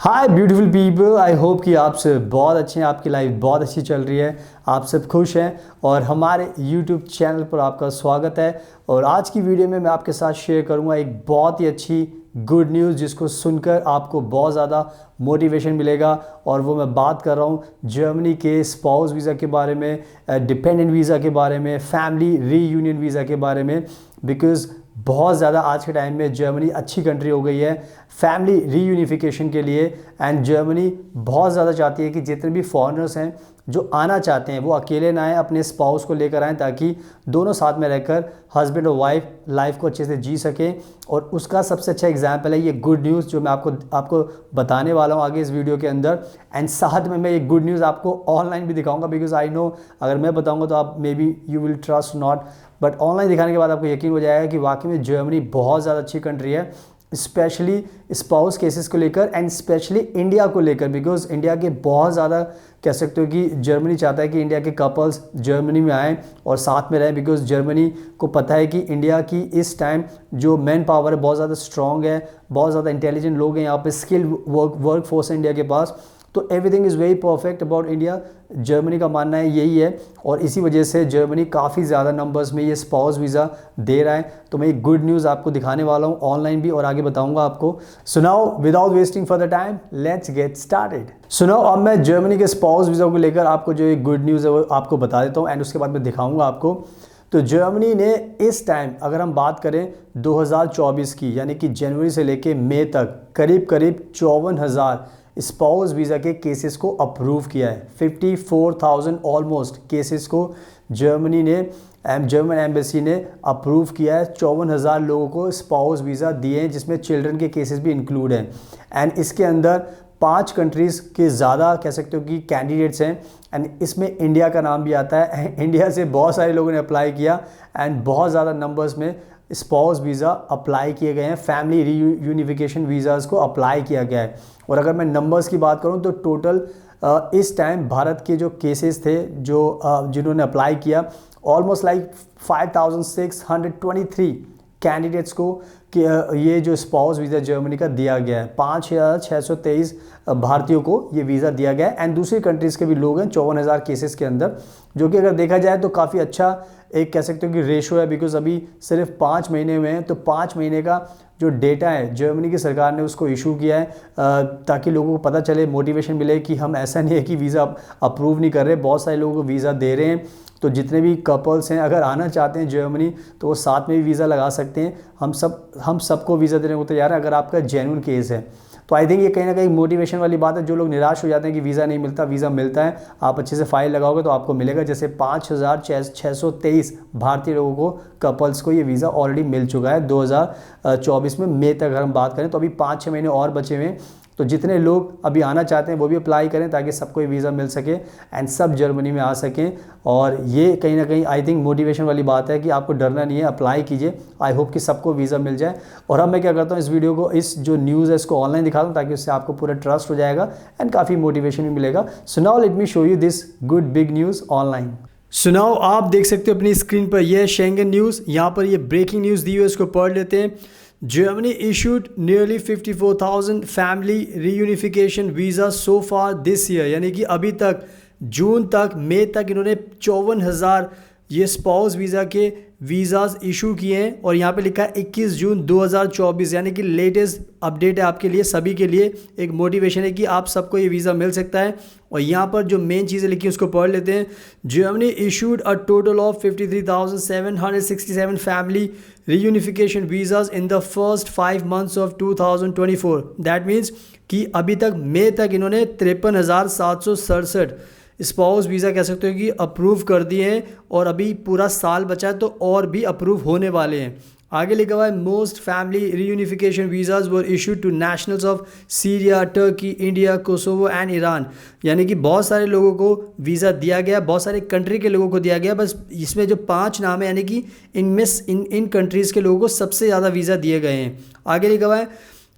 Hi beautiful people, I hope कि आप सब बहुत अच्छे हैं, आपकी लाइफ बहुत अच्छी चल रही है, आप सब खुश हैं और हमारे यूट्यूब चैनल पर आपका स्वागत है। और आज की वीडियो में मैं आपके साथ शेयर करूंगा एक बहुत ही अच्छी गुड न्यूज़ जिसको सुनकर आपको बहुत ज़्यादा मोटिवेशन मिलेगा। और वो मैं बात कर रहा हूँ जर्मनी के स्पाउस वीज़ा के बारे में, डिपेंडेंट वीज़ा के बारे में, फैमिली रीयूनियन वीज़ा के बारे में। बिकॉज़ बहुत ज़्यादा आज के टाइम में जर्मनी अच्छी कंट्री हो गई है फैमिली रीयूनिफिकेशन के लिए। एंड जर्मनी बहुत ज़्यादा चाहती है कि जितने भी फॉरेनर्स हैं जो आना चाहते हैं वो अकेले ना आएँ, अपने स्पाउस को लेकर आएँ, ताकि दोनों साथ में रहकर हस्बैंड और वाइफ लाइफ को अच्छे से जी सकें। और उसका सबसे अच्छा एग्जाम्पल है ये गुड न्यूज़ जो मैं आपको बताने वाला हूँ आगे इस वीडियो के अंदर। एंड साथ में मैं ये गुड न्यूज़ आपको ऑनलाइन भी दिखाऊंगा, बिकॉज आई नो अगर मैं बताऊंगा तो आप may be you will trust not, but online दिखाने के बाद आपको यकीन हो जाएगा कि वाकई में जर्मनी बहुत ज़्यादा अच्छी कंट्री है, स्पेशली स्पाउस केसेस को लेकर एंड स्पेशली इंडिया को लेकर। बिकॉज इंडिया के बहुत ज़्यादा कह सकते हो कि जर्मनी चाहता है कि इंडिया के कपल्स जर्मनी में आएँ और साथ में रहें। बिकॉज जर्मनी को पता है कि इंडिया की इस टाइम जो मैन पावर है बहुत ज़्यादा स्ट्रॉन्ग है, बहुत ज़्यादा इंटेलिजेंट लोग हैं यहाँ पे, स्किल्ड वर्क फोर्स है इंडिया के पास। तो everything is very perfect about India, Germany का मानना है यही है। और इसी वजह से जर्मनी काफ़ी ज़्यादा नंबर्स में ये स्पाउस वीज़ा दे रहा है। तो मैं एक गुड न्यूज़ आपको दिखाने वाला हूँ ऑनलाइन भी और आगे बताऊँगा आपको। सुनाओ without wasting for the time, let's get started. सुनाओ अब मैं जर्मनी के स्पाउस वीज़ा को लेकर आपको जो एक गुड न्यूज़ है वो आपको बता देता हूँ एंड उसके बाद मैं दिखाऊँगा आपको। तो जर्मनी ने इस टाइम अगर हम बात करें 2024 की, यानी कि जनवरी से लेकर मई तक करीब 54,000 स्पाउस वीज़ा के केसेस को अप्रूव किया है। 54,000 ऑलमोस्ट केसेस को जर्मनी ने जर्मन एम्बेसी ने अप्रूव किया है। 54,000 लोगों को स्पाउस वीज़ा दिए हैं, जिसमें चिल्ड्रन के केसेस भी इंक्लूड हैं। एंड इसके अंदर 5 कंट्रीज़ के ज़्यादा कह सकते हो कि कैंडिडेट्स हैं एंड इसमें इंडिया का नाम भी आता है। इंडिया से बहुत सारे लोगों ने अप्लाई किया एंड बहुत ज़्यादा नंबर्स में स्पाउस वीज़ा अप्लाई किए गए हैं, फैमिली रीयूनिफिकेशन वीज़ाज़ को अप्लाई किया गया है। और अगर मैं नंबर्स की बात करूं तो टोटल इस टाइम भारत के जो केसेस थे जो जिन्होंने अप्लाई किया, ऑलमोस्ट लाइक 5,623 कैंडिडेट्स को कि ये जो स्पाउस वीज़ा जर्मनी का दिया गया है। 5,623 भारतीयों को ये वीज़ा दिया गया है एंड दूसरी कंट्रीज़ के भी लोग हैं 54,000 केसेस के अंदर, जो कि अगर देखा जाए तो काफ़ी अच्छा एक कह सकते हो कि रेशो है। बिकॉज अभी सिर्फ 5 महीने हुए हैं, तो 5 महीने का जो डेटा है जर्मनी की सरकार ने उसको इशू किया है ताकि लोगों को पता चले, मोटिवेशन मिले कि हम ऐसा नहीं है कि वीज़ा अप्रूव नहीं कर रहे, बहुत सारे लोगों को वीज़ा दे रहे हैं। तो जितने भी कपल्स हैं अगर आना चाहते हैं जर्मनी तो वो साथ में भी वीज़ा लगा सकते हैं। हम सबको वीज़ा देने को तैयार है अगर आपका जेन्युइन केस है। तो आई थिंक ये कहीं ना कहीं मोटिवेशन वाली बात है। जो लोग निराश हो जाते हैं कि वीज़ा नहीं मिलता, वीज़ा मिलता है, आप अच्छे से फाइल लगाओगे तो आपको मिलेगा। जैसे 5,623 भारतीय लोगों को, कपल्स को ये वीज़ा ऑलरेडी मिल चुका है 2024 में मई तक अगर हम बात करें। तो अभी 5-6 महीने और बचे हुए हैं। तो जितने लोग अभी आना चाहते हैं वो भी अप्लाई करें ताकि सबको ये वीज़ा मिल सके एंड सब जर्मनी में आ सकें। और ये कहीं ना कहीं आई थिंक मोटिवेशन वाली बात है कि आपको डरना नहीं है, अप्लाई कीजिए। आई होप कि सबको वीज़ा मिल जाए। और अब मैं क्या करता हूँ, इस वीडियो को, इस जो न्यूज़ है इसको ऑनलाइन दिखाता हूँ ताकि उससे आपको पूरा ट्रस्ट हो जाएगा एंड काफ़ी मोटिवेशन भी मिलेगा। So now let me show you this good big news online. सुनाओ आप देख सकते हो अपनी स्क्रीन पर, यह शेंगन न्यूज़, यहाँ पर ये ब्रेकिंग न्यूज़ दी हुई है, इसको पढ़ लेते हैं। Germany issued nearly 54,000 family reunification visas so far this year, यानी कि अभी तक जून तक, मई तक इन्होंने 54,000 ये स्पाउस वीज़ा के वीज़ाज इशू किए हैं। और यहाँ पे लिखा है 21 जून 2024, यानी कि लेटेस्ट अपडेट है आपके लिए, सभी के लिए एक मोटिवेशन है कि आप सबको ये वीज़ा मिल सकता है। और यहाँ पर जो मेन चीज़ें लिखी हैं उसको पढ़ लेते हैं। Germany issued a total of 53,767 family reunification visas in the first 5 months of 2024। That means कि अभी तक मई तक इन्होंने 53,767 स्पाउस वीज़ा कह सकते हो कि अप्रूव कर दिए हैं और अभी पूरा साल बचा है तो और भी अप्रूव होने वाले हैं। आगे लिखा हुआ है most family reunification visas were issued to nationals of Syria, Turkey, India, Kosovo and Iran, यानी कि बहुत सारे लोगों को वीज़ा दिया गया, बहुत सारे कंट्री के लोगों को दिया गया। बस इसमें जो 5 नाम है, यानी कि इनमें इन कंट्रीज़ के लोगों को सबसे ज़्यादा वीज़ा दिए गए हैं। आगे लिखा हुआ है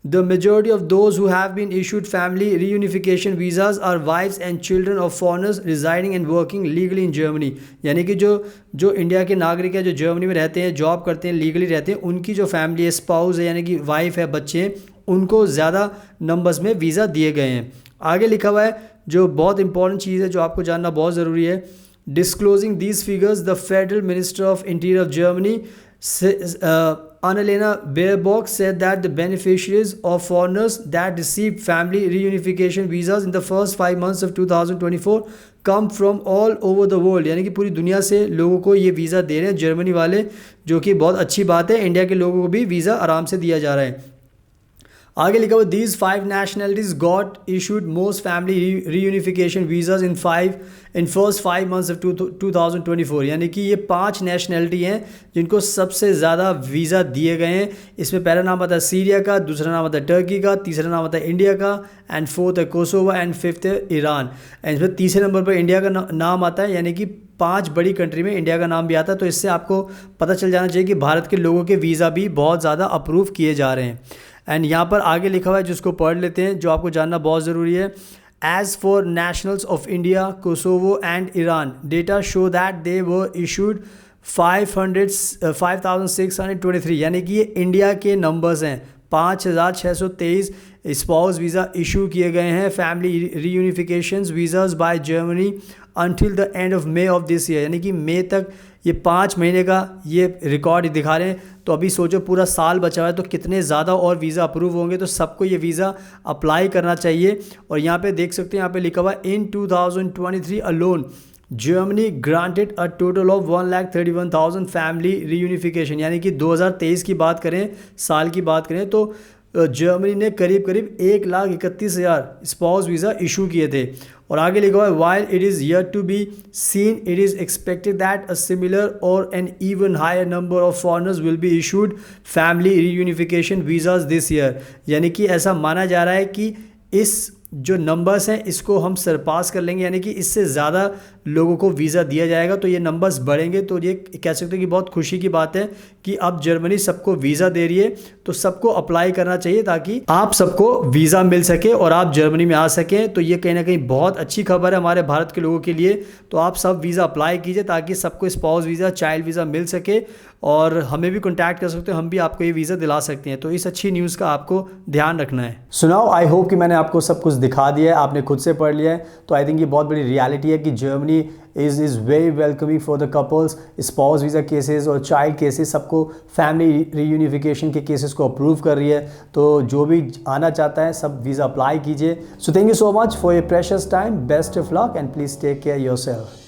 The majority of those who have been issued family reunification visas are wives and children of foreigners residing and working legally in Germany, यानी कि जो इंडिया के नागरिक हैं, जो जर्मनी में रहते हैं, जॉब करते हैं, लीगली रहते हैं, उनकी जो फैमिली है, स्पाउस है यानी कि वाइफ है, बच्चे हैं, उनको ज़्यादा नंबर्स में वीज़ा दिए गए हैं। आगे लिखा हुआ है जो बहुत इंपॉर्टेंट चीज़ है जो आपको जानना बहुत ज़रूरी है, disclosing these figures the federal minister of interior of Germany Annalena Baerbock said that the beneficiaries of foreigners that received family reunification visas in the first 5 months of 2024 come from all over the world, यानी कि पूरी दुनिया से लोगों को ये visa दे रहे हैं जर्मनी वाले, जो कि बहुत अच्छी बात है। इंडिया के लोगों को भी वीज़ा आराम से दिया जा रहा है। आगे लिखा हुआ these 5 nationalities got issued most family reunification visas in first 5 months of 2024, यानी कि ये 5 नेशनैलिटी हैं जिनको सबसे ज़्यादा वीज़ा दिए गए हैं। इसमें पहला नाम आता है सीरिया का, दूसरा नाम आता है टर्की का, तीसरा नाम आता है इंडिया का, एंड फोर्थ है कोसोवो, एंड फिफ्थ है ईरान। एंड इसमें तीसरे नंबर पर इंडिया का नाम आता है, यानी कि 5 बड़ी कंट्री में इंडिया का नाम भी आता है। तो इससे आपको पता चल जाना चाहिए कि भारत के लोगों के वीज़ा भी बहुत ज़्यादा अप्रूव किए जा रहे हैं। एंड यहाँ पर आगे लिखा हुआ है जिसको पढ़ लेते हैं, जो आपको जानना बहुत ज़रूरी है। As for nationals of India, Kosovo and Iran, data show that they were issued 5,623, यानी कि ये इंडिया के नंबर्स हैं। 5,623 स्पाउस वीज़ा इशू किए गए हैं, family reunifications visas by Germany until the end of May of this year, यानी कि मई तक ये 5 महीने का ये रिकॉर्ड दिखा रहे हैं। तो अभी सोचो पूरा साल बचा हुआ है तो कितने ज़्यादा और वीज़ा अप्रूव होंगे, तो सबको ये वीज़ा अप्लाई करना चाहिए। और यहाँ पे देख सकते हैं, यहाँ पे लिखा हुआ इन 2023 alone Germany granted a total of 1,31,000 family reunification, यानी कि 2023 की बात करें, साल की बात करें, तो जर्मनी ने करीब 1,31,000 स्पाउस वीज़ा इशू किए थे। और आगे लिखा हुआ है while it is yet to be seen it is expected that a similar or an even higher number of foreigners will be issued family reunification visas this year, यानी कि ऐसा माना जा रहा है कि इस जो नंबर्स हैं इसको हम सरपास कर लेंगे, यानी कि इससे ज़्यादा लोगों को वीज़ा दिया जाएगा। तो ये नंबर्स बढ़ेंगे, तो ये कह सकते हैं कि बहुत खुशी की बात है कि अब जर्मनी सबको वीज़ा दे रही है। तो सबको अप्लाई करना चाहिए ताकि आप सबको वीज़ा मिल सके और आप जर्मनी में आ सकें। तो ये कहीं ना कहीं बहुत अच्छी खबर है हमारे भारत के लोगों के लिए। तो आप सब वीज़ा अप्लाई कीजिए ताकि सबको स्पाउस वीज़ा, चाइल्ड वीज़ा मिल सके, और हमें भी कॉन्टैक्ट कर सकते हो, हम भी आपको ये वीज़ा दिला सकते हैं। तो इस अच्छी न्यूज़ का आपको ध्यान रखना है। सुनाओ, आई होप कि मैंने आपको सब कुछ दिखा दिया है, आपने खुद से पढ़ लिया है। तो आई थिंक ये बहुत बड़ी रियलिटी है कि Germany is very welcoming for the couples, spouse visa cases और चाइल्ड केसेस, सबको फैमिली रीयूनिफिकेशन के केसेस को अप्रूव कर रही है। तो जो भी आना चाहता है सब वीज़ा अप्लाई कीजिए। So thank you so much for your precious time, best of luck and please take care yourself.